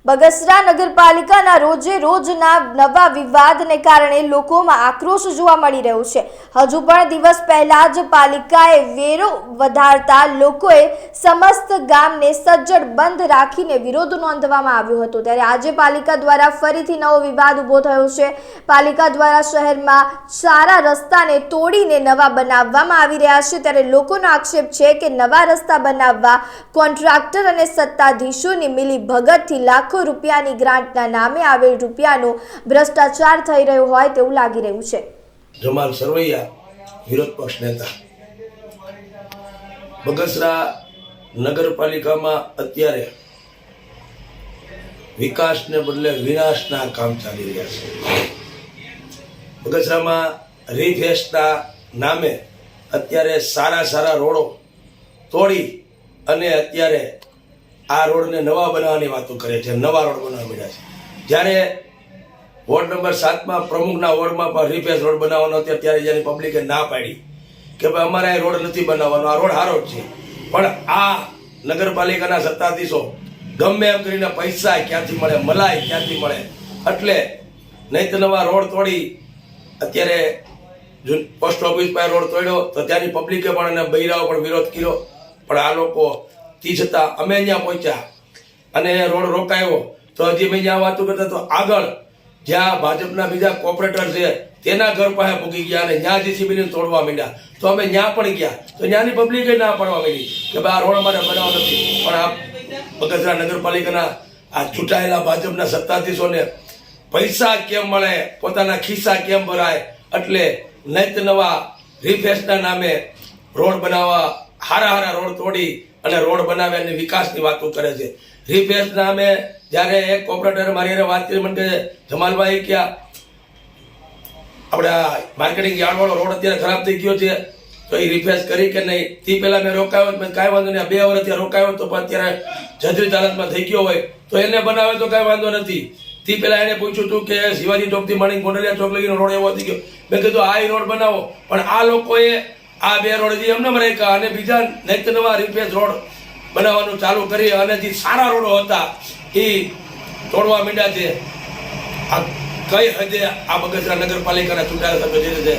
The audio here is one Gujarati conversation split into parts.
બગસરા નગરપાલિકાના રોજે રોજના નવા વિવાદને કારણે લોકોમાં આક્રોશ જોવા મળી રહ્યો છે। હજુ પણ દિવસ પહેલા જ પાલિકાએ વેરો વધારતા લોકોએ સમસ્ત ગામને સજ્જડ બંધ રાખીને વિરોધ નોંધવામાં આવ્યો હતો। ત્યારે આજે પાલિકા દ્વારા ફરીથી નવો વિવાદ ઊભો થયો છે। પાલિકા દ્વારા શહેરમાં સારા રસ્તાને તોડીને નવા બનાવવામાં આવી રહ્યા છે। ત્યારે લોકોનો આક્ષેપ છે કે નવા રસ્તા બનાવવા કોન્ટ્રાક્ટર અને સત્તાધીશોની મિલીભગતથી લાખો રૂપિયાની ગ્રાન્ટના નામે આવેલ રૂપિયાનો ભ્રષ્ટાચાર થઈ રહ્યો હોય તેવું લાગી રહ્યું છે। જમાલ સરવૈયા, વિરોધ પક્ષ નેતા। બગસરા નગરપાલિકામાં અત્યારે વિકાસને બદલે વિનાશના કામ ચાલી રહ્યા છે। બગસરામાં રીફેસના નામે અત્યારે સારા રોડો તોડી અને અત્યારે આ રોડને નવા બનાવવાની વાતો કરે છે, નવા રોડ બનાવવા મળ્યા છે। જ્યારે વોર્ડ નંબર 7માં પ્રમુખના વોર્ડમાં પણ રીફેસ રોડ બનાવવાનો હતો, ત્યારે જેની પબ્લિકે ના પાડી કે ભાઈ અમારે આ રોડ નથી બનાવવાનો, આ રોડ સારો જ છે। પણ આ નગરપાલિકાના સત્તાધીશો ગમે એમ કરીને પૈસા ક્યાંથી મળે, મલાઈ ક્યાંથી મળે, એટલે નહીં તો નવા રોડ તોડી અત્યારે પોસ્ટ ઓફિસ પાસે રોડ તોડ્યો તો ત્યાંની પબ્લિકે પણ અને બૈરાઓ પણ વિરોધ કર્યો। પણ આ લોકો તી છતાં અમે અહીંયા પહોંચ્યા અને રોડ રોકાયો તો હજી મેં જ્યાં વાતો કરતા તો આગળ જ્યાં ભાજપના બીજા કોર્પોરેટર છે તેના ઘર પાસે પૂગી ગયા અને જ્યાં જીસીબીને તોડવા માંડ્યા તો અમે ત્યાં પણ ગયા તો ત્યાંની પબ્લિકે ના પાડવા માંડી કે ભાઈ આ રોડ અમારે બનાવવો નથી। પણ આ બગસરા નગરપાલિકાના આ ચૂંટાયેલા ભાજપના સત્તાધીશોને પૈસા કેમ મળે, પોતાના ખિસ્સા કેમ ભરાય, એટલે નૈત નવા રીફેસના નામે રોડ બનાવવા હારા રોડ તોડી અને રોડ બનાવે અને વિકાસની વાતો કરે છે। રીફેસ નામે જ્યારે એક કોર્પોરેટર મારી વાત કરી મને કે જમાલભાઈ ક્યાં આપણા માર્કેટિંગ યાર્ડવાળો રોડ અત્યારે ખરાબ થઈ ગયો છે તો એ રીફેસ કરી કે નહીં, તે પહેલા મેં રોકાયો મેં કાંઈ વાંધો નહીં, 2 વર્ષથી રોકાયો તો પણ અત્યારે જજરી હાલતમાં થઈ ગયો હોય તો એને બનાવે તો કાંઈ વાંધો નથી। તે પહેલા એને પૂછ્યું હતું કે શિવાજી ચોકથી માંડી ગોંડલિયા ચોક લગીનો રોડ એવો થઈ ગયો, મેં કીધું આ રોડ બનાવો। પણ આ લોકોએ આ 2 રોડ જે એમને રાખ્યા અને બીજા નૈત નવા રીફેસ રોડ બનાવવાનું ચાલુ કરી અને જે સારા રોડો હતા એ તોડવા માંડ્યા છે। આ કઈ હદે આ બગસરા નગરપાલિકાના ચૂંટાયેલા સભ્યો છે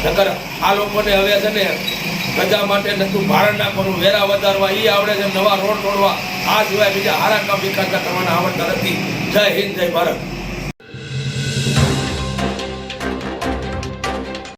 નકર આ લોકોને હવે છે ને પ્રજા માટે નતું ભારણ નાખવાનું, વેરા વધારવા એ આવડે છે, નવા રોડ તોડવા આ સિવાય બીજા સારા કામ વિકાસના કરવાના આવડતા નથી। જય હિન્દ, જય ભારત।